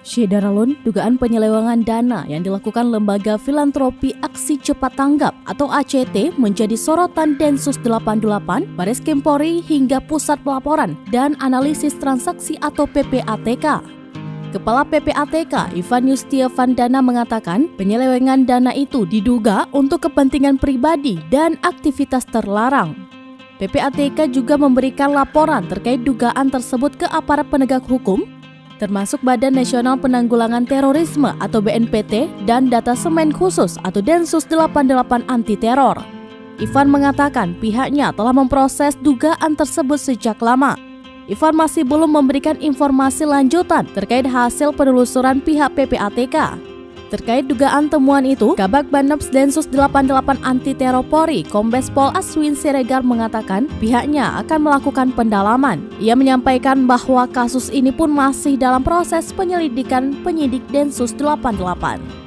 Syederalun, dugaan penyelewengan dana yang dilakukan Lembaga Filantropi Aksi Cepat Tanggap atau ACT menjadi sorotan Densus 88, Baris Krim Polri hingga Pusat Pelaporan dan Analisis Transaksi atau PPATK. Kepala PPATK, Ivan Yustia Vandana mengatakan penyelewengan dana itu diduga untuk kepentingan pribadi dan aktivitas terlarang. PPATK juga memberikan laporan terkait dugaan tersebut ke aparat penegak hukum, termasuk Badan Nasional Penanggulangan Terorisme atau BNPT dan Data Semen Khusus atau Densus 88 Anti Teror. Ivan mengatakan pihaknya telah memproses dugaan tersebut sejak lama. Ivan masih belum memberikan informasi lanjutan terkait hasil penelusuran pihak PPATK. Terkait dugaan temuan itu, Kabag Banops Densus 88 Anti Teror Polri, Kombes Pol Aswin Siregar mengatakan pihaknya akan melakukan pendalaman. Ia menyampaikan bahwa kasus ini pun masih dalam proses penyelidikan penyidik Densus 88.